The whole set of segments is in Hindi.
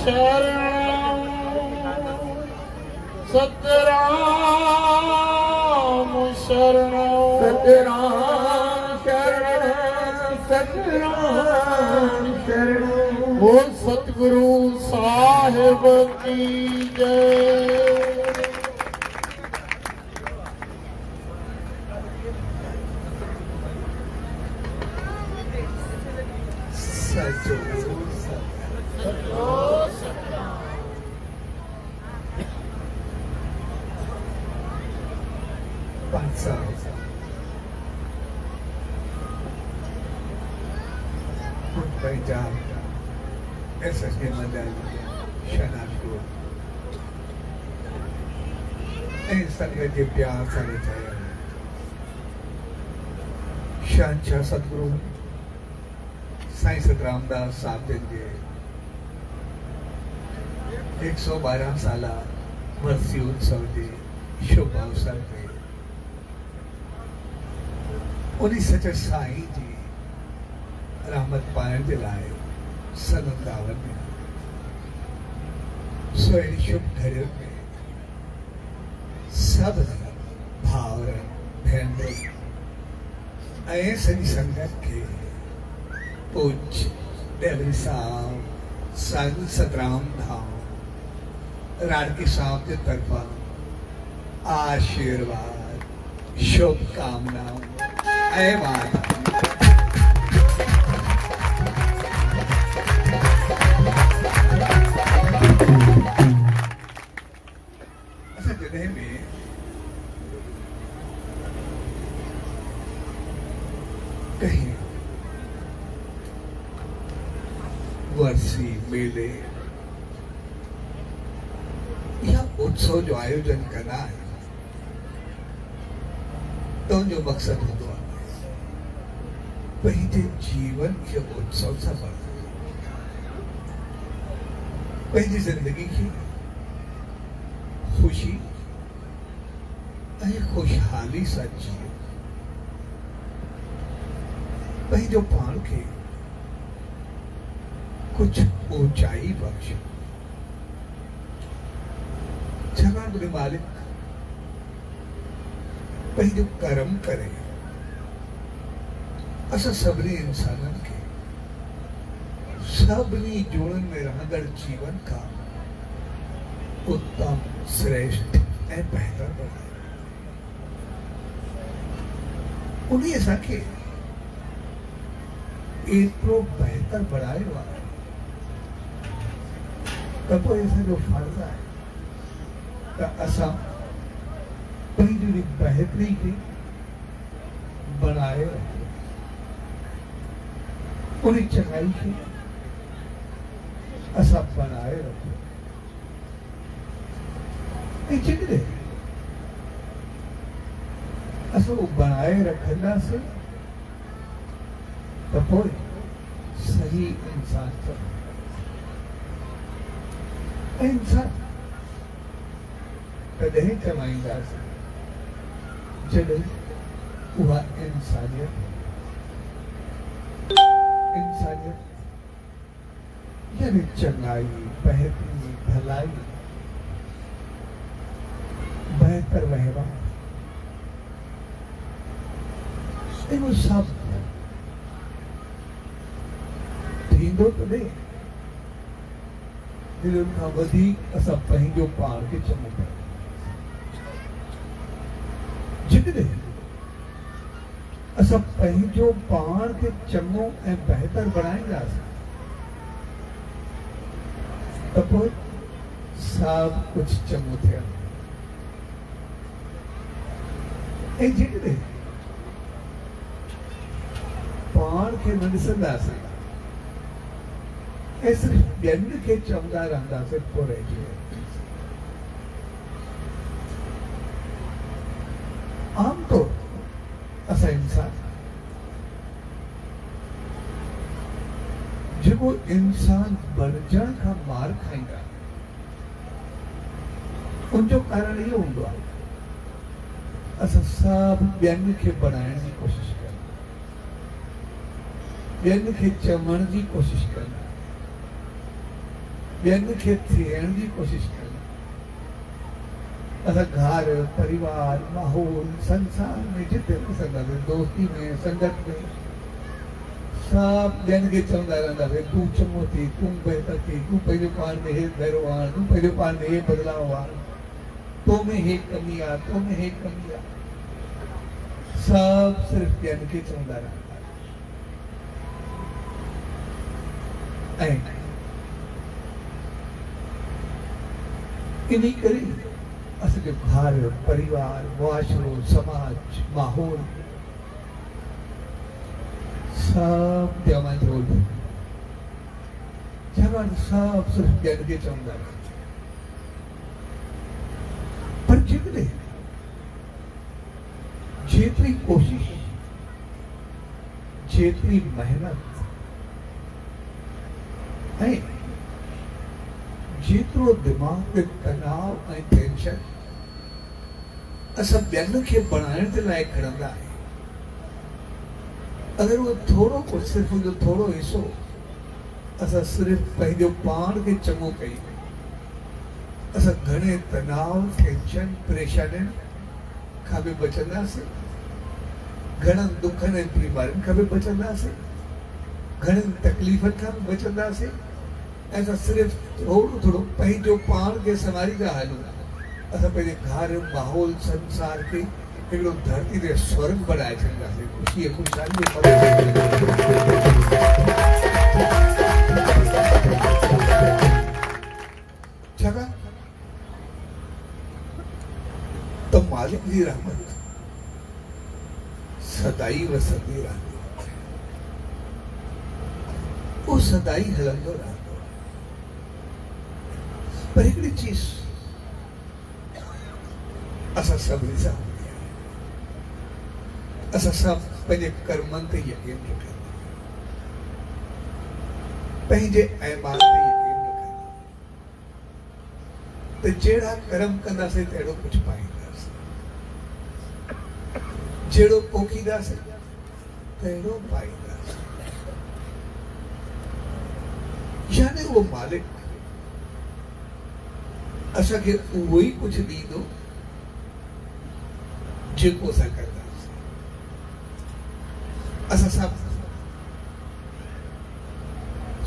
शरणं सतराम शरणं सतराम शरणं सतराम शरणं। वो सतगुरु साहिब की जय। ऐसा के मदन शनाको संगत के प्यार सारे थे शहंशाह सतगुरु साईं सतरामदास साहब जी 112 साला वर्सी उत्सव के शुभ अवसर पे उन्हीं सच्चे साईं जी रहमत पाने के लाए सन 51 में सोएली शुभ घड़ी में सब भावर बहन ऐसे संगत के पूज्य देवरी साहब संत सतराम धाम राणकी साहब के तरफा आशीर्वाद शुभकामनाओं ऐ माता में कहीं वर्षी मेले या उत्सव जो आयोजन करना है तो जो मकसद होता है पंहिंजे जीवन के उत्सव से बढ़ पंहिंजी जिंदगी की खुशी खुशहाली सा जियो पंहिंजो पाण खे कुछ ऊंचाई बख्श छाकाणि तुंहिंजो मालिक पंहिंजो कर्म करे असां सभिनी इंसाननि खे सभिनी जोड़नि में रहंदड़ जीवन का उत्तम श्रेष्ठ ऐं बेहतर बनाए उन्हीं असांखे एतिरो बेहतर बनायो आहे त पोइ असांजो फर्ज़ आहे त असां पंहिंजी बेहतरी खे बनाए रखूं उन चङाई खे असां बनाए रखूं ऐं जेकॾहिं असां बनाए रखंदासीं त पोइ सही इंसान ऐं इंसान तॾहिं चवाईंदासीं जॾहिं उहा इंसानियत यानी चङाई बेहतरी भलाई बेहतर व्यवहार इहो सभु थींदो त ॾे दिलि खां वधीक असां पंहिंजो पाण खे चङो पिया जेकॾहिं असां पंहिंजो पाण खे चङो ऐं बेहतर बणाईंदासीं त पोइ सभु कुझु चङो थियणो ऐं जेकॾहिं पाण खे न ॾिसंदासीं ऐं सिर्फ़ु ॿियनि खे चवंदा रहंदासीं पोइ रहिजी वेंदासीं आमतौर असां इंसान जेको इंसान बणजण खां मार खाईंदा उनजो कारण इहो हूंदो आहे असां सभु ॿियनि खे बणाइण जी कोशिशि कयूं ॿियनि खे चवण जी कोशिशि कयूं ॿियनि खे थियण जी कोशिशि कनि। असां घर परिवार माहौल संसार में जिते बि सघंदासीं, दोस्ती में संगत में सभु ॿियनि खे चवंदा रहंदासीं तूं चङो थी, तूं बहितर थी, तूं पंहिंजो पाण में हे भैरो आण, तूं पंहिंजो पाण में हे बदिलाव आण, तो में हे कमी आहे, तो में हे कमी आहे। सभु सिर्फ़ु ॿियनि खे चवंदा रहंदा। ऐं इन्ही करे असांजो घर परिवार मुआशरो समाज माहौल सब ॼमण जो ॼमण सब सिर्फ़ु ॿियनि खे चवंदा रहंदा। पर जेकॾहिं जेतिरी कोशिश जेतिरी मेहनत ऐं जेतिरो दिमाग़ में तनाव ऐं टेंशन असां ॿियनि खे बणाइण जे लाइ खणंदा आहियूं, अगरि उहो थोरो कुझु सिर्फ़ु उनजो थोरो हिसो असां सिर्फ़ु पंहिंजो पाण खे चङो कयूं, असां घणे तनाव टेंशन परेशानियुनि खां बि बचंदासीं, घणनि दुखनि ऐं बीमारियुनि खां बि बचंदासीं, घणनि तकलीफ़ुनि खां बि बचंदासीं। ऐसा सिर्फ़ु थोरो थोरो पंहिंजो पाण खे संभालींदा हलूं, असां पंहिंजे घर माहौल संसार खे हिकिड़ो धरती ते स्वर्ग बनाए छॾींदासीं। ख़ुशी ख़ुशहाली छाकाणि त मालिक जी रहमत सदाईं वसंदी रहंदी, उहो सदाईं हलंदो रहंदो। पर हिकिड़ी चीज असां सभिनी सां हूंदी आहे, असां सभु पंहिंजे कर्मनि ते यकीन रखंदा, पंहिंजे ऐमान ते यकीन रखंदा त जहिड़ा कर्म कंदासीं तहिड़ो कुझु पाईंदासीं, जहिड़ो पोखींदासीं तहिड़ो पाईंदासीं। यानी उहो मालिक असांखे उहो ई कुझु ॾींदो जेको असां कंदासीं। असां सभु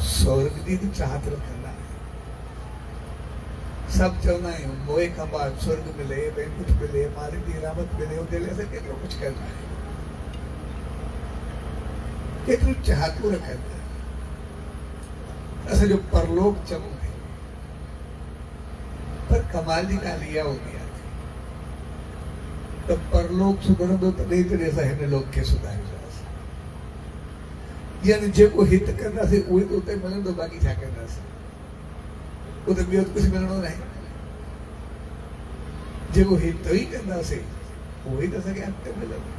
स्वर्ग जी बि चाहत रखंदा आहियूं, सभु चवंदा आहियूं मोए खां बाद स्वर्ग मिले, भई कुझु मिले, मालिक जी रहमत मिले, उनजे लाइ असां केतिरो कुझु कंदा आहियूं, केतिरो चाहतूं रखंदा आहियूं, असांजो परलोक चङो आहे। पर कमाल जी ॻाल्हि इहा हूंदी आहे त परलोक सुधरंदो तॾहिं जॾहिं असां हिन लोक खे सुधारींदासीं, यानी जेको हिते कंदासीं उहो त उते मिलंदो, बाक़ी छा कंदासीं, उते ॿियो कुझु मिलणो न आहे। जेको हिते ई कंदासीं उहो ई त असांखे अॻिते मिलंदो,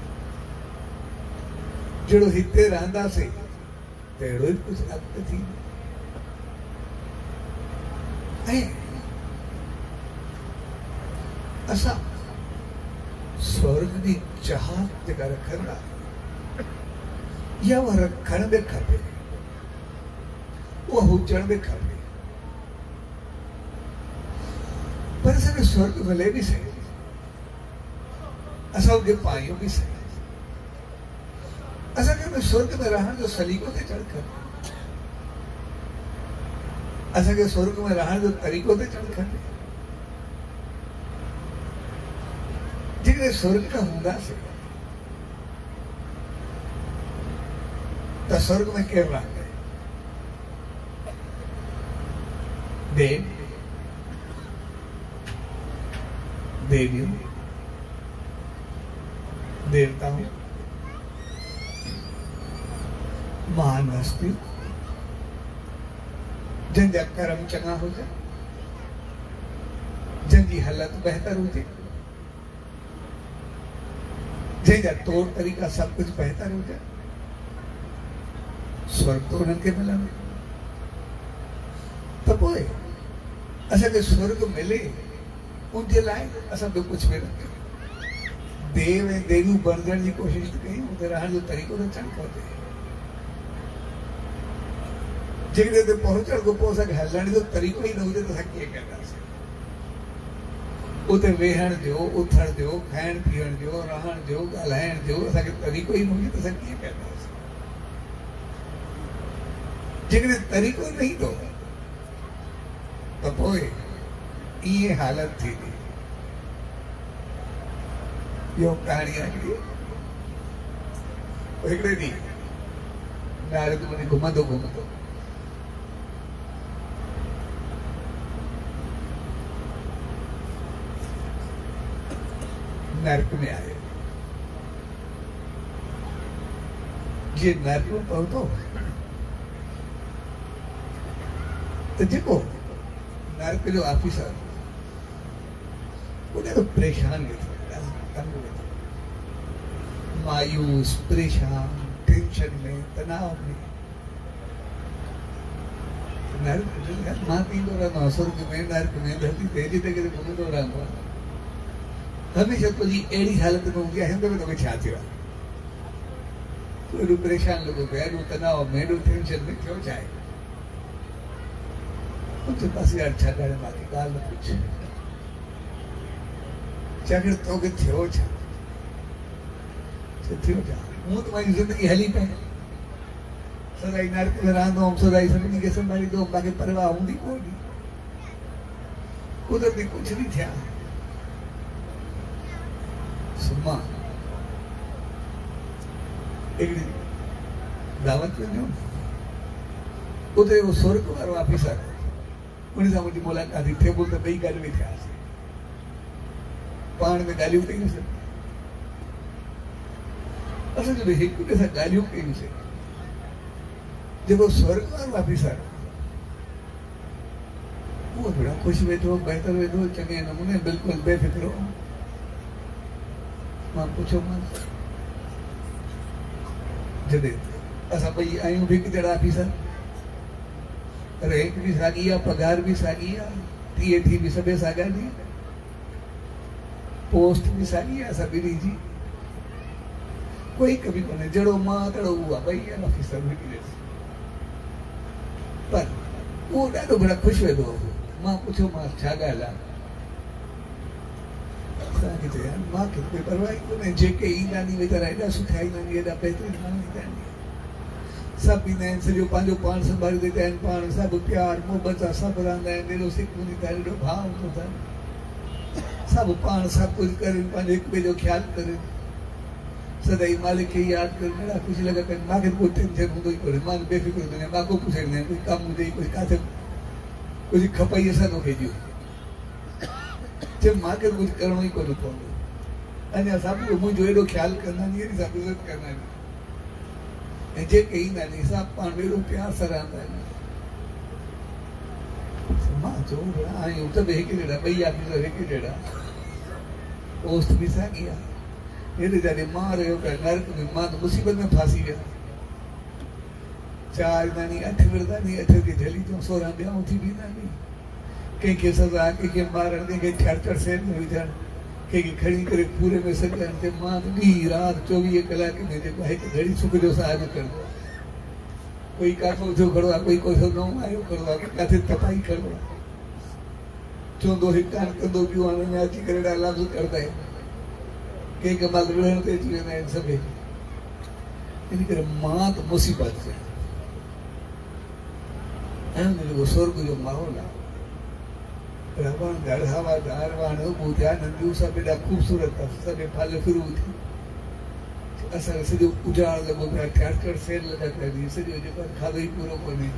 जहिड़ो हिते रहंदासीं तहिड़ो ई कुझु अॻिते थींदो। ऐं असां स्वर्ग जी चाहत जेका रखंदा या उहा रखण बि खपे, उहा हुजण बि खपे, पर असांखे स्वर्ग मिले बि सही, असां उनखे पायूं बि सही, असांखे स्वर्ग में रहण जो सलीक़ो ते चढ़ खपे, असांखे स्वर्ग में रहण जो तरीक़ो ते चढ़ खपे। जेकॾहिं स्वर्ग में हूंदासीं त स्वर्ग में केरु रहंदे? देव, देवियूं, देवताऊं, महान हस्तियूं, जंहिंजा कर्म चङा हुजनि, जंहिंजी हालत बहितर हुजे, जंहिंजा तौर तरीक़ा सब कुछ बेहतर हो जाए, स्वर्ग तो उन्हनि खे मिलंदो। त पोइ असांखे स्वर्ग मिले उनजे लाइ असां ॿियो कुझु बि न कयूं, देव ऐं देवियूं बणजण जी कोशिशि कयूं, उते रहण जो तरीक़ो त चङो खपे। जेकॾहिं ते पहुचण खां पोइ असांखे हलण जो तरीक़ो ई न हुजे त असां कीअं कंदासीं? उते वेहण जो, उथण जो, खाइण पीअण जो, रहण जो, ॻाल्हाइण जो असांखे तरीक़ो ई न हुजे त असां कीअं कंदासीं? जेकॾहिं तरीक़ो न ईंदो त पोइ ईअं हालत थींदी। इहो कहाणी आहे हिकिड़ी। हिकिड़े ॾींहुं नारद मुनि घुमंदो घुमंदो नर्क में आयो। जीअं नर्क में पहुतो त जेको नर्क जो ऑफिसर वो ॾाढो परेशान वेठो, तंग वेठो, मायूस, परेशान, टेंशन में, तनाव में। नर्क मां थींदो रहंदो आहियां, स्वर्ग में, नर्क में, धरती ते जिते किथे घुमंदो रहंदो आहियां। हमेशह तुंहिंजी अहिड़ी हालत में हूंदी आहे, हिन में तोखे छा थियो आहे? तूं एॾो परेशान लॻो पियो, एॾो तनाव में, एॾो टेंशन में, थियो छा आहे? मुंहिंजे पासे यार छा करे मूंखे ॻाल्हि न पुछ, छाकाणि तोखे थियो छा? थियो छा? मूं त मुंहिंजी ज़िंदगी हली पई, सदाई नर्क में रहंदो हुउमि, सदाई सभिनी खे संभालींदो हुउमि, मूंखे परवाह हूंदी कोन। कुदरती कुझु नहीं थिया। सुमा हिकिड़ी दावत में वियो, उते उहो स्वर्ग वारो ऑफिसर, उन सां मुंहिंजी मुलाक़ात थी। टेबल ते ॿई गॾु वेठासीं, पाण में ॻाल्हियूं कयूंसीं। असां जॾहिं हिक ॿिए सां ॻाल्हियूं कयूंसीं, जेको स्वर्ग वारो ऑफिसर उहो बड़ा ख़ुशि वेठो, बहितर वेठो, चङे नमूने बिल्कुलु बेफ़िक्रो। मां पुछियोमांसि, जॾहिं असां ॿई आहियूं हिकु जहिड़ा ऑफिसर, रेंक भी साॻी आहे, पगार भी साॻी आहे, टीएटी भी सभु साॻा नी, पोस्ट भी साॻी आहे असां ॿिन्ही जी, कोई कमी कोन्हे, जहिड़ो मां तहिड़ो उहो आहे, ॿई आहिनि ऑफिसर हिकिड़े। पर उहो ॾाढो बड़ा ख़ुशि वेठो हो। मां पुछियोमांसि छा ॻाल्हि आहे? असांखे चयो यार मूंखे कोई परवाह ई कोन्हे, जेके ईंदा नी वीचारा एॾा सुठा ईंदा आहिनि, एॾा बहितरीन माण्हू ईंदा आहिनि, सभु ईंदा आहिनि, सॼो पंहिंजो पाण संभाले ॾींदा आहिनि, पाण सभु प्यार मोहबत सां सभु रहंदा आहिनि, एॾो सिक हूंदी अथनि, एॾो भाव हूंदो अथनि, सभु पाण सभु कुझु कनि, पंहिंजो हिक ॿिए जो ख़्यालु कनि, सदाई मालिक खे यादि कनि, ॾाढा ख़ुशि लॻा कनि। मूंखे कोई टेंशन हूंदो ई कोन्हे, मां बेफ़िक्र हूंदो आहियां, मां को पुछे न कोई कमु हुजे, कुझु किथे कुझु खपई असां तोखे ॾियो, चए मूंखे कुझु करिणो ई कोन्हे पवंदो। अञा सभु मुंहिंजो एॾो ख़्यालु कंदा आहिनि, एॾी सभु इज़त कंदा आहिनि, ऐं जेके ईंदा आहिनि सभु पाण एॾो प्यार सां रहंदा आहिनि। मां चयो आहियूं सभु हिकु जहिड़ा, ॿई ऑफिसर हिकु जहिड़ा, पोस्ट बि साॻी आहे। हेॾे जॾहिं मां रहियो पिया नर्क में, मां त मुसीबत में फासी विया। 4 ईंदा नी, 8 विरदा नी, 8 जी झली जो 16 ॿियाऊं थी वेंदा नी, कंहिंखे सज़ा, कंहिंखे मारण, कंहिंखे छड़ सेल में विझणु, कंहिंखे खणी करे पूरे में सॼणु। ते मां त ॾींहुं राति 24 कलाक में जेको हिकु घड़ी सुख जो साह न करंदो आहे, कोई काथो जो खड़ो आहे, कोई कोठो नओं आयो खड़ो आहे, किथे तपाई खड़ो आहे, चवंदो हिकु कान कंदो पियो, हाणे अची करे ॾाढा लफ़्ज़ करंदा आहिनि, कंहिं महिल विढ़ण ते अची वेंदा आहिनि सभई। इन करे मां त मुसीबत में, ऐं जेको स्वर्ग जो माहौल आहे, वण हवादार, वण ॿूटिया नंढियूं सभु एॾा ख़ूबसूरत आहे, सभु फल फ्रूट, असांखे सॼो उजाड़ लॻो पिया, ठड़ सेल लॻा पिया, सॼो जेको खाधो ई पूरो कोन्हे,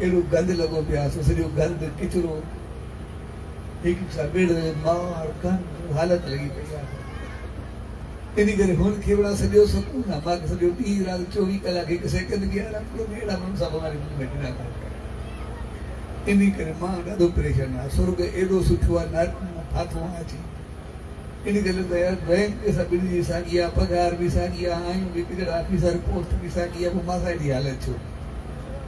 एॾो गंद लॻो पिया, सॼो गंद किचिरो, हिकु सां विड़ मार गंद हालत लॻी पई आहे। इन करे हुनखे वड़ा सॼो सुकून आहे, मूंखे सॼो ॾींहुं राति 24 कलाक हिकु सेकंड बि आराम कोन्हे, अहिड़ा माण्हू सभु हमारे मुंह में ॾिना था। इन करे मां ॾाढो परेशान आहियां, स्वर्ग एॾो सुठो आहे, नर्क मां फाथो आहे अची। इन करे त यार बैंक सभिनी जी साॻी आहे, पघार बि साॻी आहे, आहियूं बि हिकु जहिड़ा ऑफिसर, पोस्ट बि साॻी आहे, पोइ मां सां हेॾी हालत छो?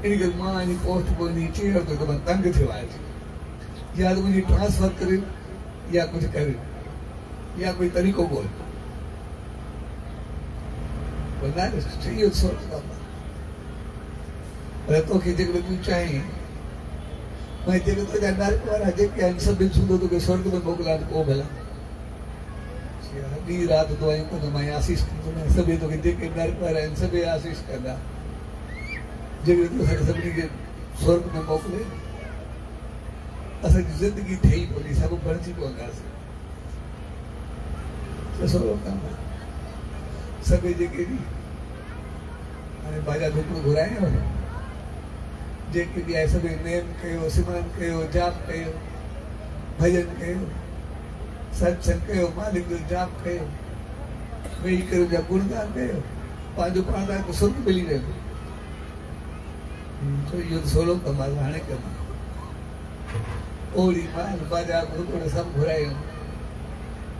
इन करे मां इन पोस्ट पवंदी चेयर ते त मां तंग थियो आहे, या त मुंहिंजी ट्रांसफर करे, या कुझु करे, या कोई तरीक़ो ॻोल्ह। इहो स्वर्ग आहे। रतो खे जेकॾहिं तूं चाहीं मैं जेके तुंहिंजा नरक वारा जेके आहिनि सभिनि सूदो तोखे स्वर्ग में मोकिलिया को भला ॾींहुं राति दुआयूं कंदो मां आसीस कंदो सभई तोखे जेके नरक वारा आहिनि सभई आसीस कंदा जेके तूं असांखे सभिनी खे स्वर्ग में मोकिले असांजी ज़िंदगी ठही पवंदी सभु बणिजी पवंदासीं त सवलो कमु आहे सभई जेके बि हाणे बाजा ढुकड़ो घुरायो जेके बि आहे सभई नेम कयो सिमरन कयो जाप कयो भॼन कयो सत्संग कयो मालिक जो जाप कयो वेही करे जा गुणगान कयो पंहिंजो पाण तव्हांखे सुख मिली वेंदो छो इहो त सवलो कमु आहे हाणे कमु आहे ओड़ी माल बाजा ढुकड़ सभु घुरायूं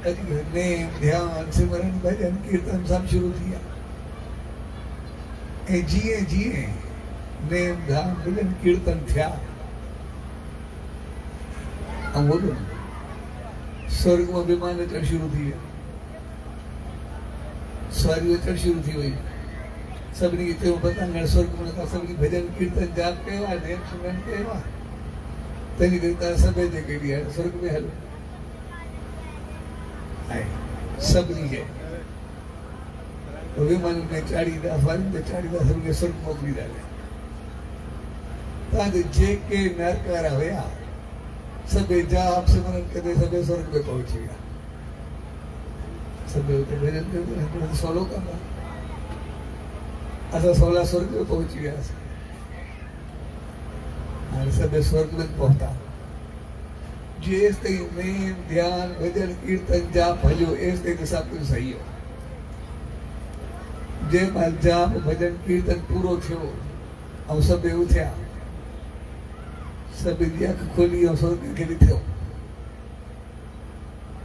अॼु नेम ध्यान सिमरन भॼन कीर्तन सभु शुरू थी विया ऐं जीअं जीअं नेम ध्यान भॼन कीर्तन थिया ऐं वॾो स्वर्ग में विमान अचणु शुरू थी विया सवारियूं अचणु शुरू थी वयूं सभिनी खे चयो पतंगड़ स्वर्ग में तव्हां सभिनी भॼन कीर्तन जाप कयो आहे नेम सिमरन कयो आहे तंहिंजे करे तव्हां सभई जेके बि आहे स्वर्ग में हलो ऐं सभिनी खे विमान में चाढ़ींदा सवारियुनि ते चाढ़ींदा सभिनी खे स्वर्ग मोकिलींदा तव्हांजे जेके नरक वारा हुया सभई जाप सिमरन कंदे सभई स्वर्ग में पहुची विया सभई हुते भॼन कंदे सवलो कमु आहे असां सवला स्वर्ग में पहुची वियासीं हाणे सभई स्वर्ग में पहुता जेसि ताईं नेम ध्यान भॼन कीर्तन जाप हलियो एसि ताईं त सभु कुझु सही हो जंहिं महिल जाप भॼन कीर्तन पूरो थियो ऐं सभई उथिया सभिनी जी अखि खोली ऐं स्वर्ग खे ॾिठो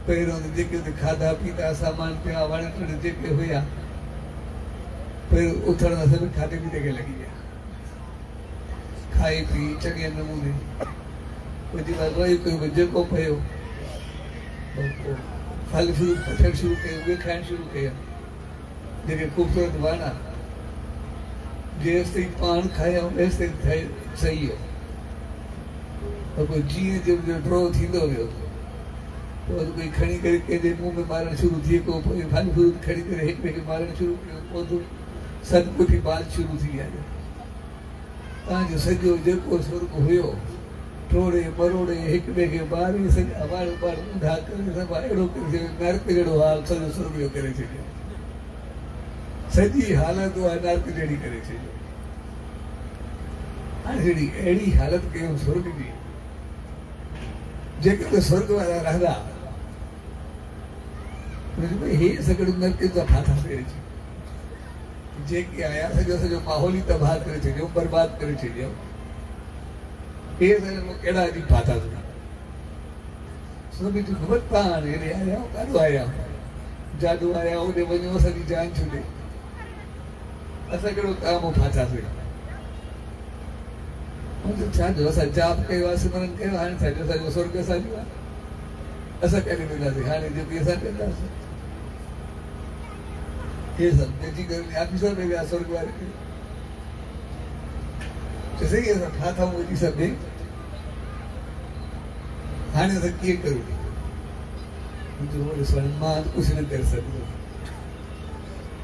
पहिरियों त जेके हुते खाधा पीता सामान पिया वण टिण जेके हुया पहिरियों उथण सां सभई खाधे पीते खे लॻी विया खाई पी चङे नमूने पोइ जे महिल रही पियो जेको पियो फल फ्रूट पथणु शुरू कयो उहे खाइणु शुरू कया जेके ख़ूबसूरत वण जेसि ताईं पाण खाया तेसि ताईं सही हो पर पोइ जीअं जो ड्रो थींदो वियो पोइ कोई खणी करे कंहिंजे मुंहं में मारणु शुरू थिए को पोइ फल फ्रूट खणी करे हिक ॿिए खे मारणु शुरू कयो पोइ तो सदपुठी बात शुरू थी आहे तव्हांजो सॼो जेको स्वर्ग हुयो टोड़े मरोड़े हिक ॿिए खे ॿारे सॼा वाड़ वाड़ ऊंधा करे सभु अहिड़ो करे छॾियो नर्क जहिड़ो हाल सॼो स्वर्ग जो करे छॾियो सॼी हालत उहा नर्क जहिड़ी करे छॾियो हाणे जहिड़ी अहिड़ी हालत कयूं स्वर्ग जी जेके त स्वर्ग वारा रहंदा भई हे सॻड़ो नर्क जा फाथा करे छॾियो जेके आया सॼो सॼो माहौल ई तबाह करे छॾियो बर्बाद करे छॾियो हे कहिड़ा अॼु फाथा सभिनी खे ख़बर तव्हां हाणे हेॾे आया काॾो आया जादू आया होॾे वञो असांजी जान छुॾे असां कहिड़ो काम फाथासीं छा जो असां जाप कयो आहे सिमरन कयो हाणे छा जो असांजो स्वर्ग असांजो आहे असां करे वेंदासीं हाणे जेकी असां कंदासीं हे सभु बेची करे ऑफिसर में विया स्वर्ग वारे खे सही असां फाथा विझी सभु हाणे असां कीअं करूं मां कुझु न करे सघंदो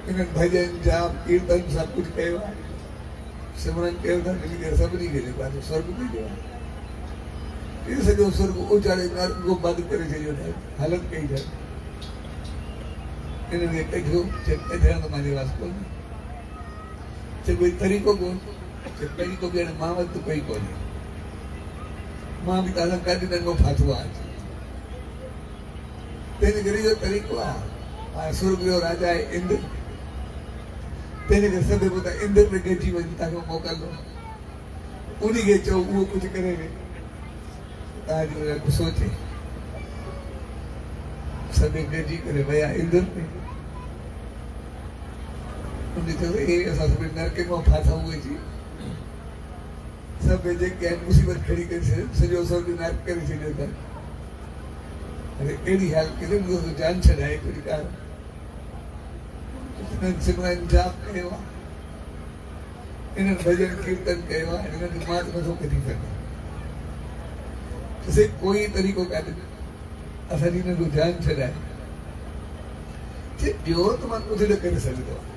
इन्हनि भॼन जाप कीर्तन सभु कुझु कयो आहे सिमरन कयो था मिली करे सभिनी खे जेको आहे स्वर्ग में वियो आहे इहो सॼो स्वर्ग उचाड़े नर्क को बंदि करे छॾियो हालत कई अथनि इन्हनि खे कढियो चए त मुंहिंजे वास कोन्हे चए कोई तरीक़ो कोन्हे चए तरीक़ो बि हाणे मां वटि कोई कोन्हे मां बि तव्हां सां काॾे नंढो फाथो आहे तंहिंजे करे इहो तरीक़ो आहे स्वर्ग जो राजा आहे इंद्र तंहिंजे करे सभु पोइ तव्हां इंद्र में गॾिजी वञी तव्हांखे मोकिलंदो उन खे चओ उहो कुझु करे तव्हांजो सोचे सभई गॾिजी करे विया इंद्र में उन चयो हे असां सभई नरक मां फाथा हुए जी सभई जेके आहिनि मुसीबत खड़ी करे सॼो स्वर्ग नरक करे छॾियो अथनि अरे अहिड़ी हालत करे जान छॾाए कुझु कार सिमरन जाप कयो आहे इन्हनि भजन कीर्तन कयो आहे, इन्हनि मां त नथो कढी सघां। से कोई तरीक़ो कान्हे असांजी हिन जो ध्यानु छॾाए ॿियो त मां कुझु न करे सघंदो आहियां,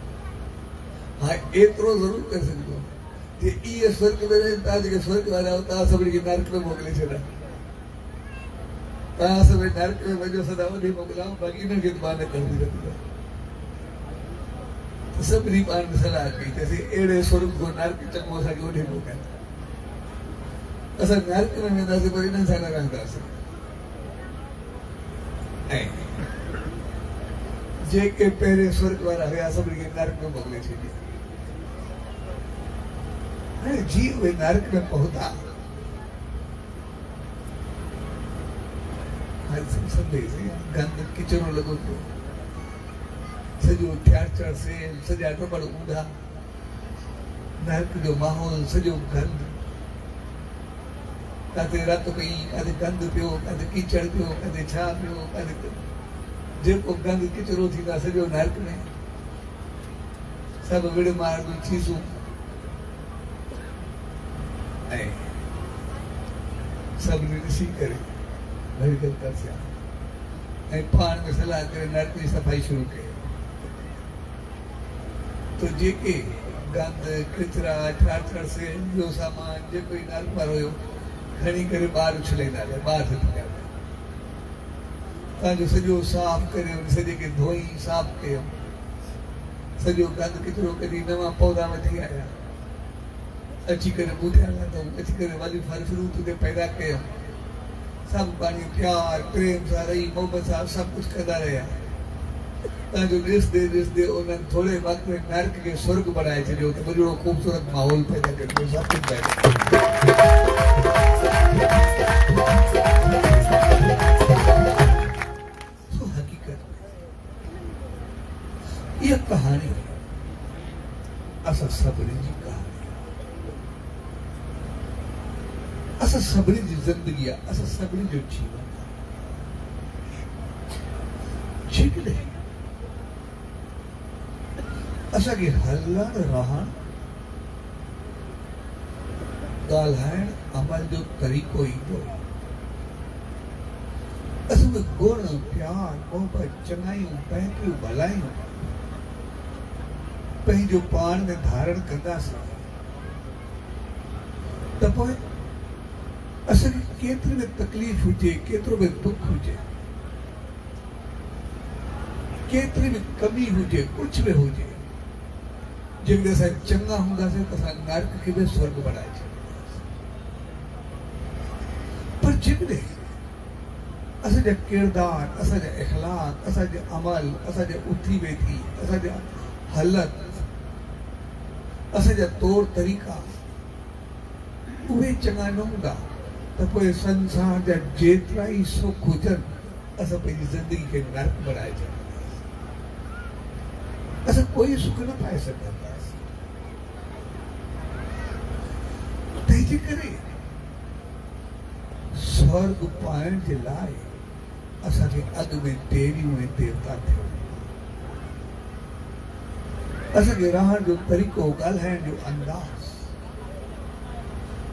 हा एतिरो ज़रूरु करे सघंदो आहियां कि इहे स्वर्ग में रहनि, तव्हां जेके स्वर्ग वारा आहियो तव्हां सभिनी खे नर्क में मोकिले छॾिया, तव्हां सभई नर्क में वञो, सदा ओॾे मोकिलियां, बाक़ी इन्हनि खे त मां न करे सघंदो। सभिनी पाण सलाह कई चइसि अहिड़े स्वर्ग को नर्क चङो असांखे ओॾे मोकिलियो, असां नर्क में वेंदासीं पर इन्हनि सां न रहंदासीं। ऐं जेके पहिरें स्वर्ग वारा हुया सभिनी खे नर्क में मोकिले छॾिया। हाणे जी उहे नर्क में पहुता, गंद किचरो लॻो पियो, सॼो थियाचड़ से सॼा टुकड़ ऊंधा, नर्क जो माहौल सॼो गंद, काथे रत पई, काथे गंद पियो, काथे कीचड़ पियो, काथे छा पियो, काथे जेको गंद किचरो थींदा सॼो नर्क में, सभु विड़ मार जूं चीज़ूं। ऐं सभिनी ॾिसी करे भई तरसिया ऐं पाण में सलाह करे नर्क जी सफ़ाई शुरू कई। तो जेके गंद किचरा ठाठड़ से ॿियो सामान जेको ई नर्क वारो हुयो खणी करे ॿाहिरि उछलाईंदा रहिया, ॿाहिरि फिटिया तव्हांजो सॼो साफ़ करे सॼे खे धोई साफ़ कयो, सॼो गंद किचरो कढी नवां पौधा वठी आया, अची करे ॿूटिया लाथऊं, अची करे वॾी फल फ्रूट उते पैदा कयो, सभु पंहिंजी प्यार प्रेम सां रही मोहबत सां सभु कुझु कंदा रहिया। तव्हांजो ॾिसंदे उन्हनि थोरे वक़्त में नर्क खे स्वर्ग बणाए छॾियो, त वॾो ख़ूबसूरत माहौल पैदा कयो, सभु कुझु पैदा सो हक़ीक़त इहा कहाणी असां सभिनी जी कहाणी, असां सभिनी जी ज़िंदगी आहे, असां सभिनी जो जीवन आहे। जेकॾहिं असांखे हलण रहण ॻाल्हाइण अमल जो तरीक़ो ईंदो, असां में गुण प्यार मोहबत चङाइयूं पंहिंजूं भलाइयूं पंहिंजो पाण में धारण कंदासीं त पोइ असांखे केतिरी बि तकलीफ़ हुजे, केतिरो बि दुख हुजे, केतिरी बि कमी हुजे, कुझु बि हुजे, जेकॾहिं असां चङा हूंदासीं त असां नर्क खे बि स्वर्ग बणाए छॾींदासीं। पर जेकॾहिं असांजा किरदार, असांजा इख़लाक़, असांजा अमल, असांजा उथी वेठी, असांजा हलत, असांजा तौर तरीक़ा उहे चङा न हूंदा त पोइ संसार जा जेतिरा ई सुख हुजनि असां पंहिंजी ज़िंदगी खे नर्क बणाए छॾींदासीं, असां कोई सुख न पाए सघंदासीं। तंहिंजे करे स्वर्ग पाइण जे लाइ असांखे अॻु में देवियूं ऐं देवता थियो, असांखे रहण जो तरीक़ो, ॻाल्हाइण जो अंदाज़,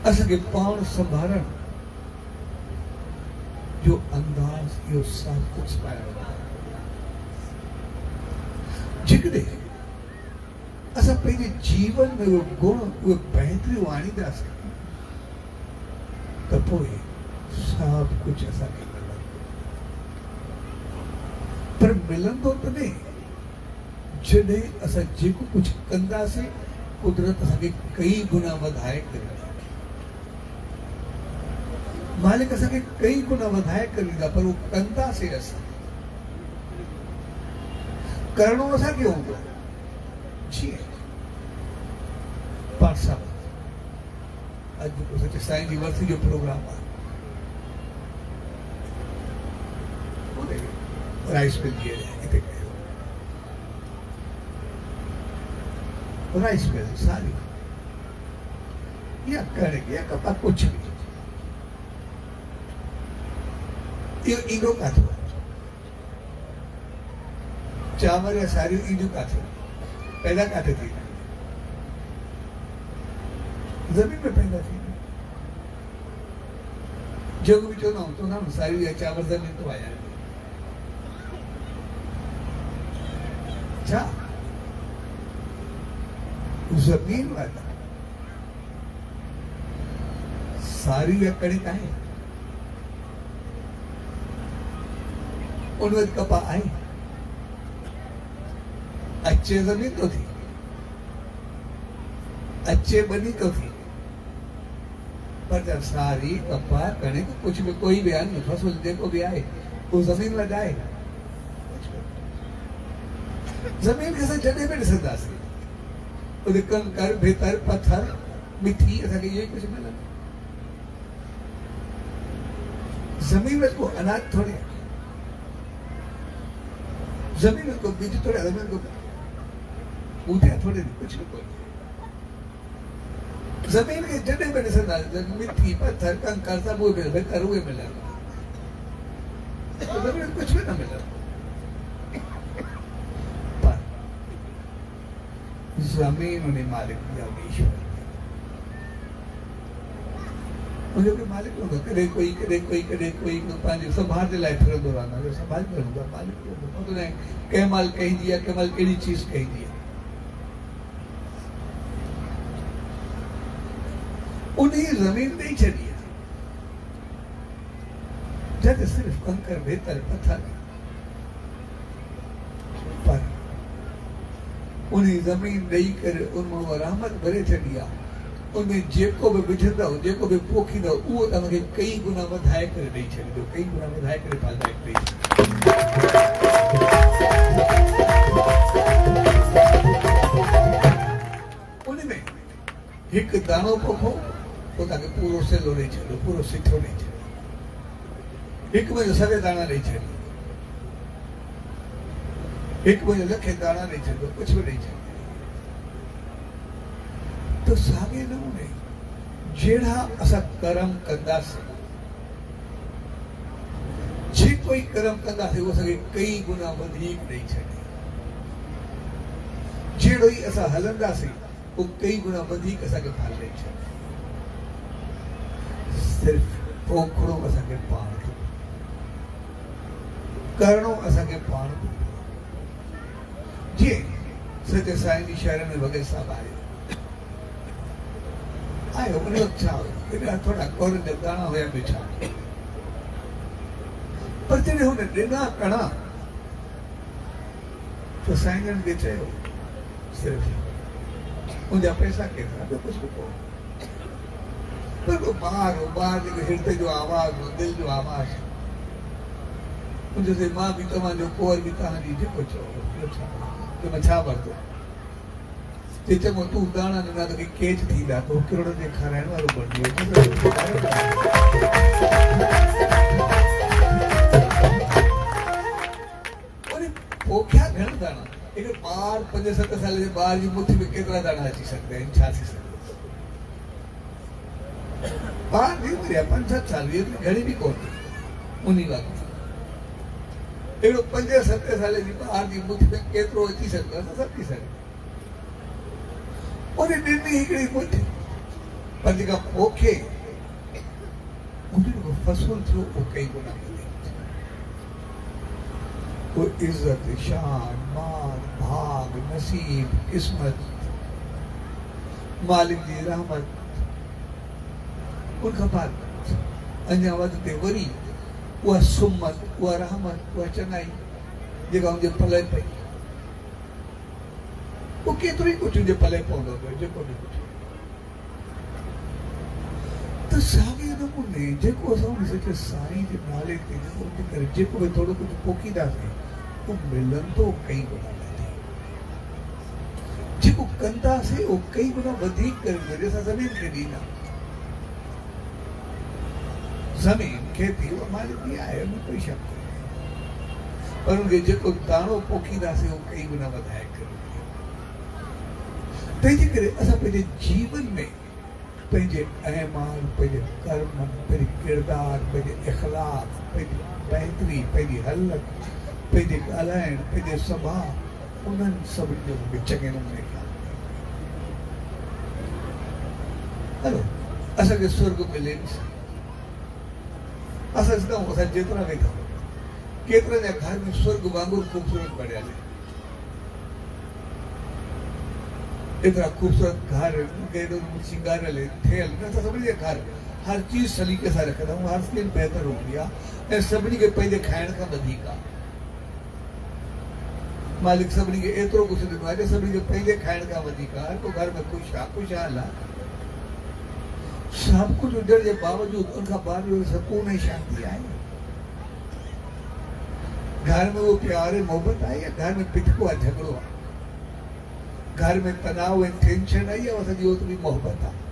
असांखे पाण संभालण जो अंदाज़, इहो सभु कुझु पाइणो आहे। जेकॾहिं असां पंहिंजे जीवन में उहे गुण, उहे बहितरियूं आणींदासीं त पोइ सभु कुझु असांखे मिलंदो। पर मिलंदो त न जॾहिं असां जेको कुझु कंदासीं कुदरत असांखे कई गुना वधाए करे, मालिक असांखे कई गुना वधाए करे ॾींदा, पर उहो कंदासीं असां, करणो असांखे हूंदो। जीअं पाठ साहिब अॼु सचे साईं जी वर्सी जो प्रोग्राम आहे, राइस मिल जी हिते कयो, राइस मिल सारी या कणिक या कपा कुझु बि इहो ईंदो काथो, चांवर या सारियूं ईंदियूं काथे, पैदा काथे थी। जमीन में पैदा थी जग भी चो तो ना सारी चावर जमीन तो आया छा जमीन वाला सारी कणिक आहे उनमें कपा आई अच्छे जमीन तो थी अच्छे बनी तो थी पर जब सारी कपा कणिक कुछ भी कोई बयान नहीं फसल देखो भी आए वो जमीन में जाए जमीन कैसे जड़े में सदा से उधर कंकर भीतर पत्थर मिट्टी ऐसा कि ये कुछ मिला जमीन में को अनाज थोड़े जमीन को बीज थोड़े जमीन को ऊँटे थोड़े कुछ भी कोई जमीन के जड़े में सदा मिट्टी पत्थर कंकर सब वो भीतर हुए मिला तो जमीन कुछ भी ना मिला जमीन उन्हें मालिक दिया ईश्वर मुझे भी मालिक होगा करे कोई पांच संभाल लाए फिर दौराना जो संभाल करूंगा मालिक होगा तो नहीं के माल कहीं दिया के माल केड़ी चीज कहीं दिया उन्हें जमीन नहीं चढ़ी जब सिर्फ कंकर बेहतर पत्थर पर उन्हें जमीन ॾेई करे उनमें रहमत भरे छॾी आहे उनमें जेको बि विझंदव जेको बि पोखींदव उहो तव्हांखे कई गुना वधाए करे ॾेई छॾींदो कई गुना वधाए करे फलदायक ॾेई उनमें हिकु दाणो पोखो पोइ तव्हांखे पूरो सेलो ॾेई छॾियो पूरो सिठो ॾेई छॾियो हिकु में सवे दाणा ॾेई छॾियो एक मुझे लखे दाना नहीं चाहिए कुछ भी नहीं चाहिए तो सागे नमूने जेड़ा असा कर्म कंदा से जे कोई कर्म कंदा से वो सके कई गुना वधिक नहीं छड़े जेड़ो ही असा हलंदा से वो कई गुना वधिक असा के फल नहीं छड़े सिर्फ पोखड़ो असा के पाण करणो असा के पाण जी सच्चे साईं शहर में वगे साहब आए उन्हें अच्छा हो थोड़ा कोर दाना होया बिछा पर जॾहिं हुन ॾिना कणा तो साईं खे चयो सिर्फ मुंहिंजा पैसा केतिरा ॿियो कुझु बि कोन्हे पर ॿार जेको हृदय जो आवाज़ हो दिलि जो आवाज़ मुंहिंजो मां बि तव्हांजो कोर बि तव्हांजी जेको चओ तो मैं छा वरतो ते चङो तूं दाणा ॾिना त केच थींदा तो किरोड़ जे खाराइण वारो बणिजी वञे पोखिया घणा दाणा हिकु ॿार 5-7 साल जे ॿार जी मुठी में केतिरा दाणा अची सघंदा आहिनि छा थी सघंदो ॿार थी वरिया 5-7 साल जी घणी बि कोन्हे उन वक़्तु एड़ो 5-7 साल जी ॿार जी मुठ में केतिरो अची सघंदो आहे सभु थी सघे उन ॾिनी हिकिड़ी मुठ पर जेका पोखे उन जेको फसूल थियो उहो कई गुना वो इज्जत शान मान भाग नसीब किस्मत मालिक जी रहमत उनखां बाद अञा वधंदे वरी उहा सुमत उहा रहमत उहा चङाई जेका हुनजे पले पई वो केतिरो ई कुझु हुनजे पले पवंदो पियो जेको बि कुझु त साॻे नमूने जेको असां हुन सचे साईं जे नाले ते जेको करे जेको बि थोरो कुझु पोखींदासीं उहो मिलंदो कई गुना जेको कंदासीं उहो कई गुना वधीक करे असां ज़मीन खे ॾींदा जमीन खेती वो मालिक भी आए उन्हें कोई शक नहीं पर उनके जेको दाणो पोखींदासीं वो कई गुना वधाए करे तंहिंजे करे असां पंहिंजे जीवन में पंहिंजे अहमाल पंहिंजे कर्म पंहिंजे किरदार पंहिंजे इख़लाक़ पंहिंजी बहितरी पंहिंजी हलत पंहिंजे ॻाल्हाइण पंहिंजे स्वभाव उन्हनि सभिनी जो चङे नमूने हलो असांखे स्वर्ग मिले असां ॾिसंदा असां जेतिरा वेठा केतिरनि जा घर में स्वर्ग वांगुरु ख़ूबसूरत बढ़िया एतिरा ख़ूबसूरत घर केॾो सिंगारियल ठहियल न त सभिनी जे घर हर चीज़ सलीक़े सां रखंदा आहियूं हर चीज़ बहितर हूंदी आहे ऐं सभिनी खे पंहिंजे खाइण खां वधीक आहे मालिक सभिनी खे एतिरो कुझु ॾिनो आहे कि सभिनी खे पंहिंजे खाइण खां वधीक आहे हर को घर में ख़ुशहाल आहे सब कुछ हुजण जे बावजूद उनखां बाद भी सुकून ऐं शांति आहे घर में वो प्यार ऐं मोहब्बत आहे या घर में पिटको आहे झगड़ो आहे घर में तनाव ऐं टेंशन आई आहे असांजी ओतिरी मोहब्बत आहे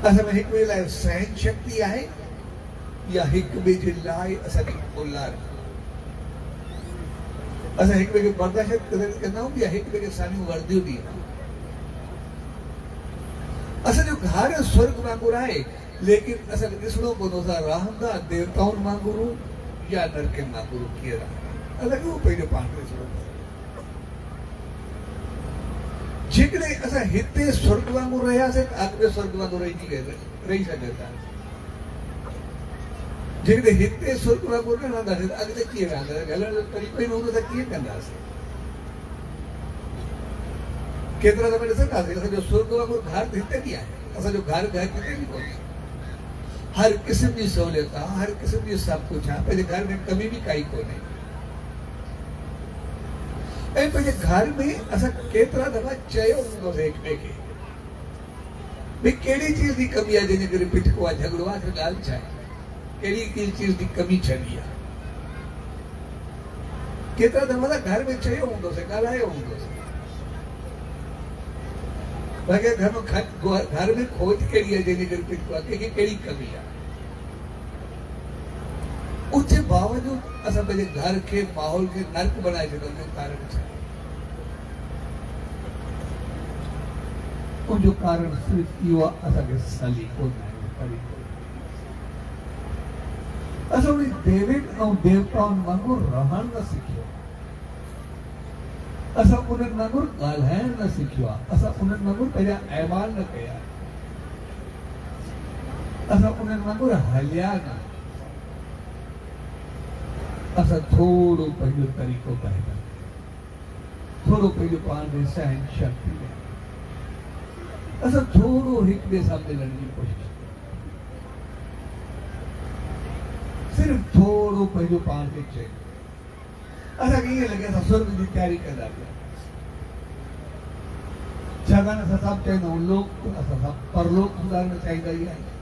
असां में हिक ॿिए लाइ सहन शक्ति आहे या हिक ॿिए जे लाइ असांजी उल्लार असां हिक ॿिए खे बर्दाश्त कंदा आहियूं या हिक ॿिए खे साम्हूं वर्दियूं ॾींदा आहियूं असांजो घर स्वर्ग वांगुरु आहे लेकिन असांखे ॾिसणो पवंदो असां रहंदा देवताउनि वांगुरु या नरकनि वांगुरु कीअं रहंदा असांखे उहो पंहिंजो पाण खे ॾिसणो पवंदो जेकॾहिं असां हिते स्वर्ग वांगुरु रहियासीं त अॻिते स्वर्ग वांगुरु रही सघे था जेकॾहिं हिते स्वर्ग वांगुरु न रहंदासीं त अॻिते कीअं रहंदासीं हलण जो तरीक़ो ई न हूंदो त कीअं कंदासीं केतिरा दफ़ा ॾिसंदासीं असांजो स्वर्ग वांगुरु घर हिते बि आहे असांजो घर किथे बि कोन्हे हर क़िस्म जी सहूलियत आहे हर क़िस्म जी सभु कुझु आहे पंहिंजे घर में कमी बि काई कोन्हे ऐं पंहिंजे घर में असां केतिरा दफ़ा चयो हूंदोसीं हिक ॿिए खे भई कहिड़ी चीज़ जी कमी आहे जंहिंजे करे पिटको आहे झगड़ो आहे आख़िर ॻाल्हि छा आहे कहिड़ी चीज़ जी कमी छॾी आहे केतिरा दफ़ा त घर में चयो हूंदोसीं ॻाल्हायो हूंदोसीं भाई घर में खोज कहिड़ी आहे जंहिंजे करे पिटको आहे कंहिंखे कहिड़ी कमी आहे उसके बावजूद असां पंहिंजे घर के माहौल के नर्क बनाए छॾियो जो कारण छा उनजो कारण सिर्फ़ इहो आहे असांखे सलीक़ो न आहे तरीक़ो असां उन देवनि ऐं देवताउनि वांगुरु रहण न सिखियो असां उन्हनि वांगुरु ॻाल्हाइण न सिखियो आहे असां उन्हनि वांगुरु पंहिंजा अहवाल न कया असां उन्हनि वांगुरु हलिया न असां थोरो पंहिंजो तरीक़ो पाईंदा थोरो पंहिंजो पाण में सहन शक्ति असां थोरो हिक ॿिए सां मिलण जी कोशिशि सिर्फ़ थोरो पंहिंजो पाण खे चए असांखे ईअं लॻे असां स्वर्ग जी तयारी कंदा पिया छाकाणि असां सभु चवंदा आहियूं लोक असां सभु परलोक सुधारण चाहींदा ई आहियूं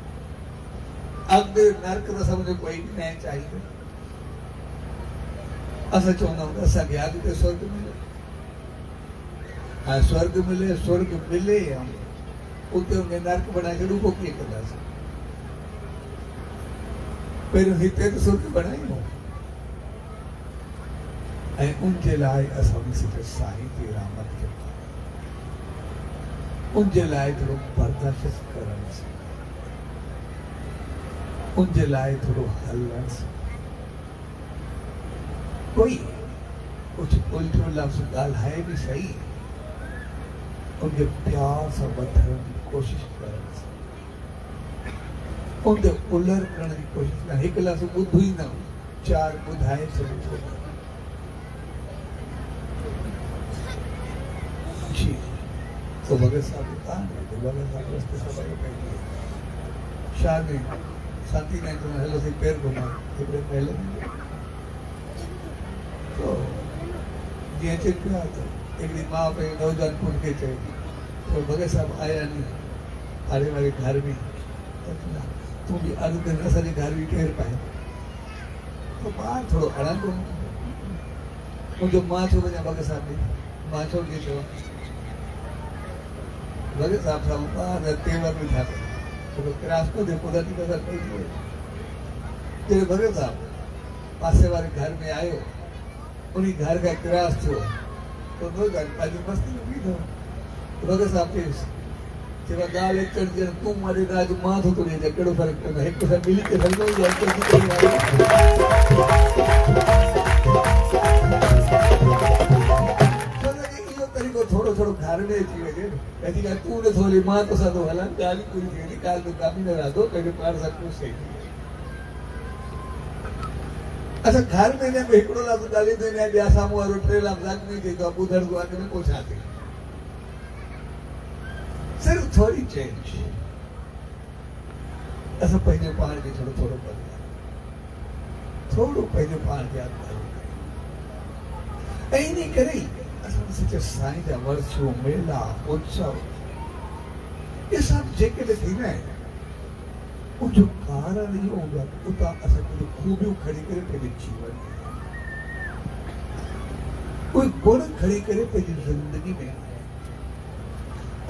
अॻिते नर्क त सम्झो कोई न चाहींदो असां चवंदा आहियूं असांखे अॻिते स्वर्ग मिले ऐं स्वर्ग मिले उते उनखे नर्क बनाए छॾूं पोइ कीअं कंदासीं पहिरियों हिते त स्वर्ग बनायूं ऐं उनजे लाइ असां सिर्फ़ु साईं जी रहमत खे उनजे लाइ थोरो बर्दाश्त करण उनजे लाइ थोरो हलण कोई कुछ उल्टो लफ़्ज़ ॻाल्हाए बि सही उनखे प्यार सां वधण जी कोशिशि करण उनते उलर करण जी कोशिशि करण हिकु लफ़्ज़ ॿुधो ई न चार ॿुधाए छॾियो जी तो भगत साहब कान है तो भगत साहब रस्ते सभई पंहिंजी शादी शांति में तो हेलो से पैर घुमा हिकिड़े पहले तो जीअं अचे पिया त हिकिड़ी माउ पंहिंजे नौजवान पुट खे चए तो भगत साहब आया नहीं आड़े वारे घर में तूं भी अॻिते असांजे घर बि केरु पाए तो ॿार थोरो अड़ंगो मुंहिंजो मां छो वञा भगत साहब ॾे मां छो ॾे चवां भगत साहब सां ॿार तेवर में छा कयो छो रास्तो दे कुदरती नज़र पई जॾहिं भगत साहब पासे वारे घर में आयो उन घर का क्रॉस थियो तो पंहिंजी मस्ती में बीठो भगत साहब चयो ॻाल्हि चढ़ तूं मारे राज मां थो थो ॾिए कहिड़ो फ़र्क़ु पवंदो हिकु सां मिली करे हलंदो इहो तरीक़ो थोरो थोड़ो घर में अची वञे कॾहिं का तूं नथो हली मां तोसां थो हलां ॻाल्हि ई पूरी थी वेंदी ॻाल्हि में काबी न रहंदो पंहिंजो पाण सभु कुझु सही थी वेंदो। असां घर में हिन में हिकिड़ो लफ़्ज़ ॻाल्हाईंदो आहिनि ॿिया साम्हूं वारो टे लफ़्ज़ अॻु में चईंदो आहे ॿुधण खां अॻु में पोइ छा थिए सिर्फ़ु थोरी चेंज असां पंहिंजो पाण खे थोरो थोरो बदिलायूं थोरो पंहिंजो पाण खे यादि कयूं ऐं इन करे ई असां सचे साईं जा वर्षू मेला उत्सव इहे सभु जेके बि थींदा आहिनि उनजो कारण इहो हूंदो आहे उतां असां कुझु खूबियूं खणी करे पंहिंजे जीवन में कोई गुण खणी करे पंहिंजी ज़िंदगी में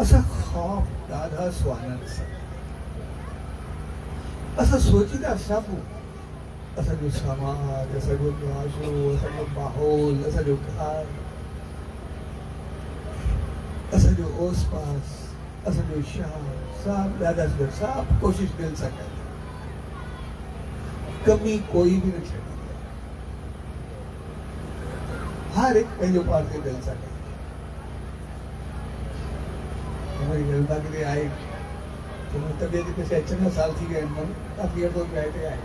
असां ख़्वाब ॾाढा सुहाना सां असां सोचींदा सभु असांजो समाज असांजो मुआशरो असांजो माहौल असांजो घर असांजो ओस पास असांजो शहर सभु ॾाढा सुठा सभु कोशिशि दिलि सां कनि कमी कोई बि न छॾी हर हिकु पंहिंजो पाण खे दिलि सां कनि किथे आहे तबियत पैसे चङा साल थी विया आहिनि काफ़ी अर्धो हिते आहे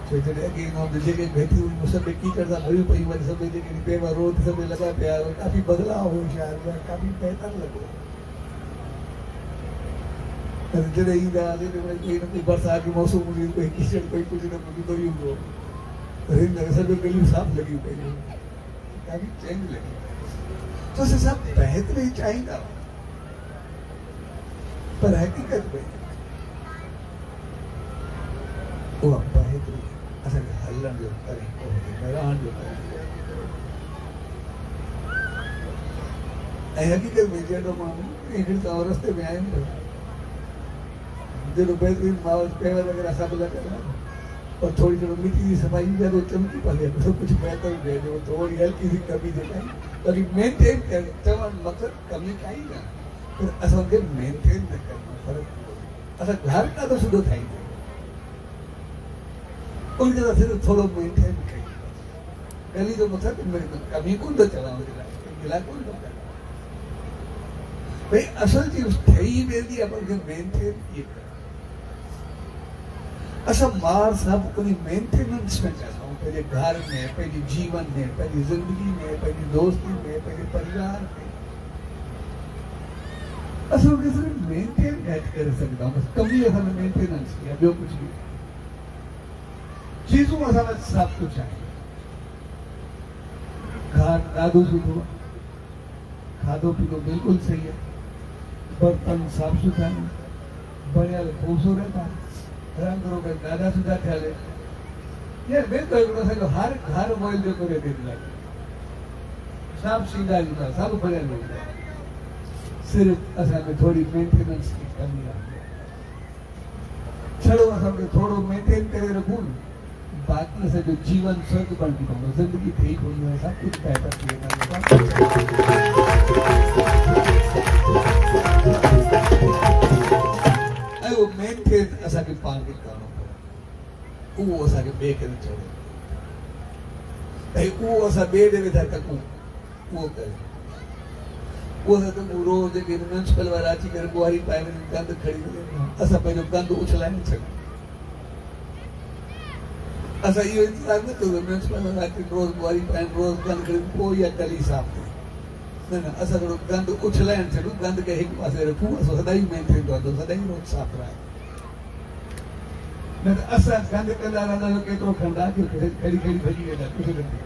छो जॾहिं अॻे मां जेके वेठी हुई मूं सभु कीचड़ सां भरियूं पयूं वरी सभु जेके पेवा रोड सभु लॻा पिया काफ़ी बदिलाव हुयो शहर में काफ़ी बहितर लॻो पर जॾहिं ईंदा हुआसीं त कोई न कोई बरसाति जो मौसम हूंदी कोई कीचड़ कोई कुझु न कुझु थोरी हूंदो पर सभु गलियूं साफ़ लॻियूं पयूं काफ़ी चेंज लॻी तो असां सभु बहितर ई चाहींदा पर हक़ीक़त में उहा बहितरी असांखे हलण जो तरीक़ो रहण जो तरीक़ो ऐं हक़ीक़त में जॾहिं माण्हू हिकिड़े तव्हां रस्ते में आहिनि जॾहिं बहितरीन माहौल पेवर वग़ैरह सभु लॻल आहे और थोड़ी थोड़ी मिट्टी की सफाई में तो चमकी पड़े तो कुछ बेहतर दे दो थोड़ी हल्की सी कमी दिखाई पर मेंटेन कर चवण मकसद कमी काई ना पर असां खे मेंटेन न करना फर्क असां घर का तो सुधो थाई उनके साथ सिर्फ थोड़ो मेंटेन कई गली जो मकसद मेरे कमी कोन तो चलाओ गिला कोन तो भाई असल चीज ठही वेंदी अपन खे मेंटेन किए असां मार सब उन मेंटेनेंस में चाहूं पंहिंजे घर में पंहिंजे जीवन में पंहिंजी ज़िंदगी में पंहिंजी दोस्ती में पंहिंजे परिवार में असां उनखे सिर्फ़ु मेंटेन घटि करे सघंदा आहियूं बसि कमी असां में मेंटेनेंस की आहे ॿियो कुझु बि चीज़ूं असां वटि सभु कुझु आहे घर ॾाढो सुठो आहे खाधो पीतो बिल्कुलु सही आहे बर्तन साफ़ सुथरा आहिनि बढ़ियल ख़ूबसूरत आहे रंग रोग ॾाढा सुठा थियल आहिनि यार बिल्कुलु हिकिड़ो असांजो हर घर मोइल जो करे ॾींदो आहे सभु सींगारियूं था सभु बढ़ियल हूंदा सिर्फ़ु असांखे थोरी मेंटेनेंस की कमी आहे छड़ो असांखे थोरो मेंटेन करे रखूं बाक़ी असांजो जीवन स्वर्ग बणिजी पवंदो ज़िंदगी ठही पवंदी आहे सभु कुझु बहितर थी वेंदो वो मेंटेन असांखे पाण खे करणो पवंदो उहो असांखे ॿिए खे न चवणो ऐं उहो असां ॿिए ॾे वेठा टकूं उहो करे उहो असां टकूं रोज़ जेके म्यूनिसिपल वारा अची करे ॿुहारी पाए वञनि गंद खणी वञनि असां पंहिंजो गंद उछलाए न सघूं असां इहो इंतज़ारु न कयूं म्यूनिसिपल वारा अची रोज़ ॿुहारी पाइनि रोज़ गंद खणी पोइ इहा गली साफ़ थिए न न असां थोरो गंद उछलाइण छॾूं गंद खे हिकु पासे रखूं असां सदाईं मेंटेन रहंदो सदाईं रोज़ साफ़ रहे न त असां गंद कंदा रहंदासीं केतिरो खंडा खड़ी खड़ी भॼी वेंदा कुझु न थिए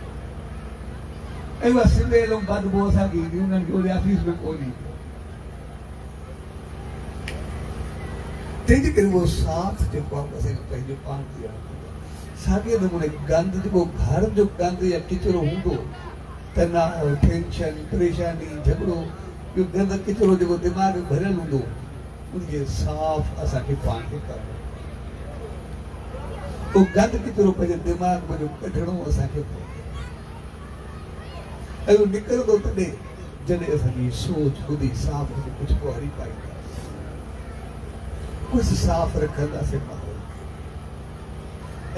ऐं उहा सिंधेल ऐं बदबू असांखे ईंदी उन्हनि खे वरी ऑफिस में कोन ईंदी तंहिंजे करे उहो साथ जेको आहे असांखे पंहिंजो पाण ॾियणो पवंदो साॻिए नमूने गंद जेको घर जो गंद या किचिरो हूंदो तनाव टेंशन परेशानी झगड़ो इहो गंद किचिरो जेको दिमाग़ में भरियल हूंदो उनखे साफ़ असांखे पाण खे करणो उहो गंद किचिरो पंहिंजे दिमाग़ में कढणो असांखे पवंदो ऐं उहो निकिरंदो तॾहिं जॾहिं असांजी सोच ॿुधी साफ़ कुझु ॿुहारी पाईंदासीं कुझु साफ़ रखंदासीं माहौल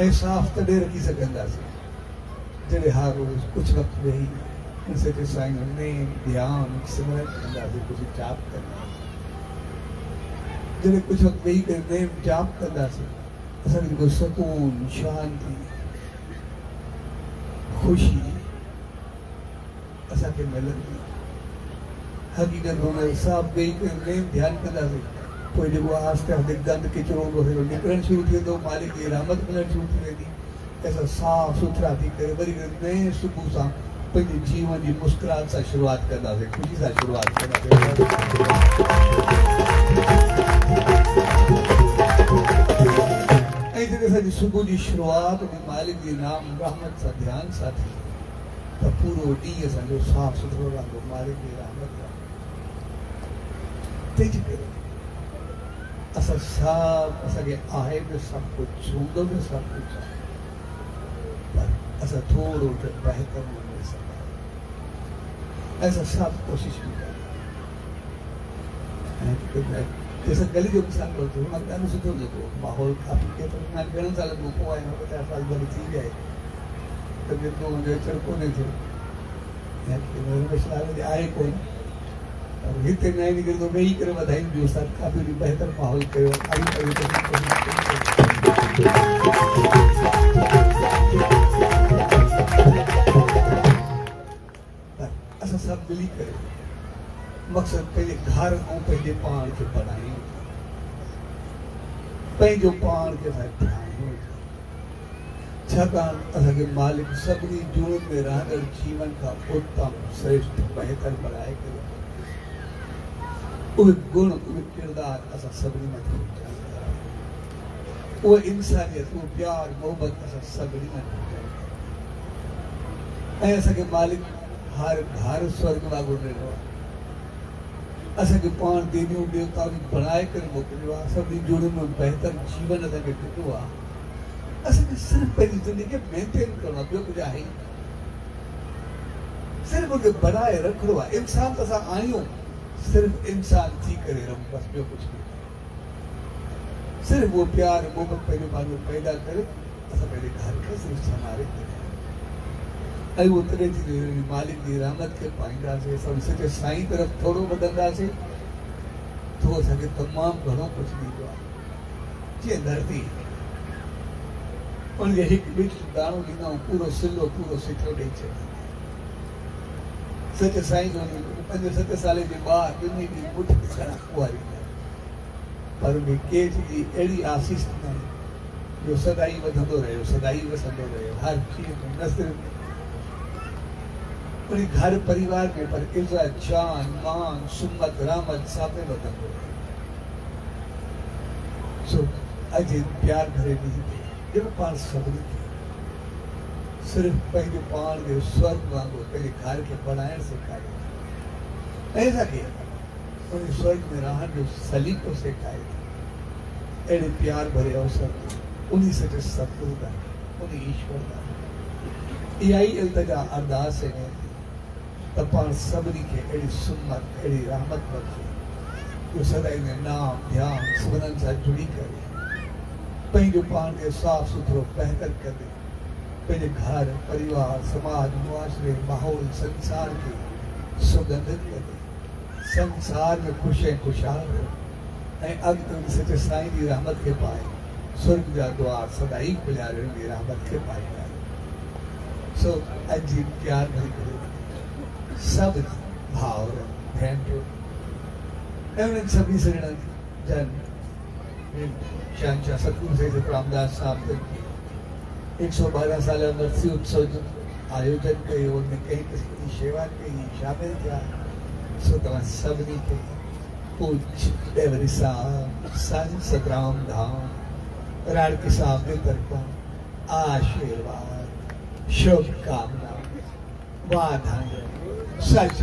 ऐं साफ़ तॾहिं रखी सघंदासीं जॾहिं हर रोज़ कुझु वक़्तु वेही सच्चे साईं जो नेम ध्यान सिमरन कंदासीं कुझु जाप कंदासीं जॾहिं कुझु वक़्तु वेही करे नेम जाप कंदासीं असांखे जेको सुकून शांती ख़ुशी असांखे मिलंदी हक़ीक़त हुन साहब वेही करे नेम ध्यानु कंदासीं पोइ जेको आहिस्ते आहिस्ते गंद किचिरो हूंदो हुयो निकिरणु शुरू थी वेंदो मालिक जी रहमत मिलणु शुरू थी वेंदी असां साफ़ सुथरा थी करे वरी नए सुबुह सां पंहिंजे जीवन जी मुस्कुराहट सां शुरूआत कंदासीं ख़ुशी सां शुरूआत कंदासीं ऐं जॾहिं असांजी सुबुह जी शुरूआत में मालिक जी नाम रहमत सां ध्यान सां थी त पूरो ॾींहुं असांजो साफ़ सुथरो रहंदो मालिक जी रहमत सां तंहिंजे करे असां सभु असांखे आहे बि सभु कुझु हूंदो बि सभु कुझु आहे पर असां थोरो त बहितर नमूने सां असां सभु कोशिशि बि कयूं जैसा गली जो मिसाल वठो मां ॾाढो सुठो लॻो माहौल काफ़ी केतिरो मां घणनि सालनि खां पोइ आहियां 50 साल भली थी विया आहे त जेको मुंहिंजो अचणु कोन्हे थियो रमेश लाल आहे कोन हिते न निकिरंदो वेही करे वधायूं ॾियोसि काफ़ी बहितर माहौल कयो असां सभु मिली करे मक़सदु पंहिंजे घर ऐं पंहिंजे पाण खे बढ़ायूं पंहिंजो पाण खे असां ठाहियूं छाकाणि असांखे मालिक सभिनी जुड़नि में रहंदड़ जीवन खां उत्तम श्रेष्ठ बहितर बढ़ाए करे उहे गुण उहे किरदार असां सभिनी में उहा इंसानियत उहो प्यार मोहबत असां सभिनी में ऐं असांखे मालिक हर घर स्वर्ग वांगुरु ॾिनो आहे असांखे पाण देवियूं देवताऊं बणाए करे मोकिलियो आहे सभिनी जुड़नि में बहितर जीवन असांखे ॾिनो आहे असांखे सिर्फ़ु पंहिंजी ज़िंदगी खे मेंटेन करणो आहे ॿियो कुझु आहे सिर्फ़ु उनखे बनाए रखिणो आहे इंसान त असां आहियूं सिर्फ़ु इंसान थी करे रहूं बसि ॿियो कुझु न सिर्फ़ु उहो प्यार मोहबत पंहिंजो पंहिंजो पैदा करे असां पंहिंजे घर खे सिर्फ़ु संभाले करे ऐं उहो तॾहिं थी मालिक जी रहमत खे पाईंदासीं असां सचे साईं तरफ़ थोरो वधंदासीं तो असांखे तमामु घणो कुझु ॾींदो आहे जीअं धरती उनखे हिकु बिच दाणो ॾींदा आहियूं पूरो सिलो पूरो सिठो ॾेई छॾींदा सच साईं 5-7 साल जे ॿार ॿिन्ही जी मुठ ॾिसणु कुआरींदा पर उन केज जी अहिड़ी आसीस न आहे जो सदाई वधंदो रहियो सदाई वसंदो रहियो हर चीज़ में न सिर्फ़ु उन घर परिवार में पर इज़्ज़त शान मान सुमत रहमत साथे वधंदो रहियो सो अॼु प्यार भरे ॾींहुं जेको पाण सभिनी खे सिर्फ़ु पंहिंजो पाण खे स्वर्ग वांगुरु पंहिंजे घर खे बढ़ाइणु सेखारियो ऐं असांखे उन स्वर्ग में रहण जो सलीक़ो सेखारे अहिड़े प्यार भरे अवसर उन सचे सतगुरु का उन ईश्वर का इहा ई इल्तिजा अरदास आहे त पाण सभिनी खे अहिड़ी सुमत अहिड़ी रहमत बख़्शे जो सदाई में नाम ध्यान सिमरन सां जुड़ी करे पंहिंजो पाण खे साफ़ सुथरो बहितर करे पंहिंजे घर परिवार समाज मुआशरे माहौल संसार खे सुगंधित करे संसार में ख़ुशि ऐं ख़ुशहाल ऐं अॻिते सचे साईं जी रहमत खे पाए स्वर्ग जा द्वार सदाई खुलिया रहण जी रहमत खे पाईंदा सो अॼु जी प्यार भरी करे सभु भाउर भेनरूं ऐं उन्हनि सभिनी सॼणनि जन शहंशाह सतगुरु साईं रामदास साहिब 112 साल नरसी उत्सव जो आयोजन कयो उनमें कई क़िस्म जी शेवा कई शामिल थिया सो तव्हां सभिनी खे पूज्य देवरी साहब संत सतराम धाम राणकी साहब जे तरफ़ां आशीर्वाद शुभकामना वाधायूं सच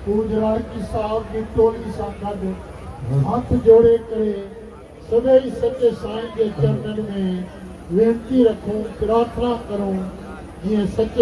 पूजराज की साहब की टोली साखा दे हाथ जोड़े करे सदैव सच्चे साईं के चरणन में बेनती रखूं प्रार्थना करूं जीअं सच्चे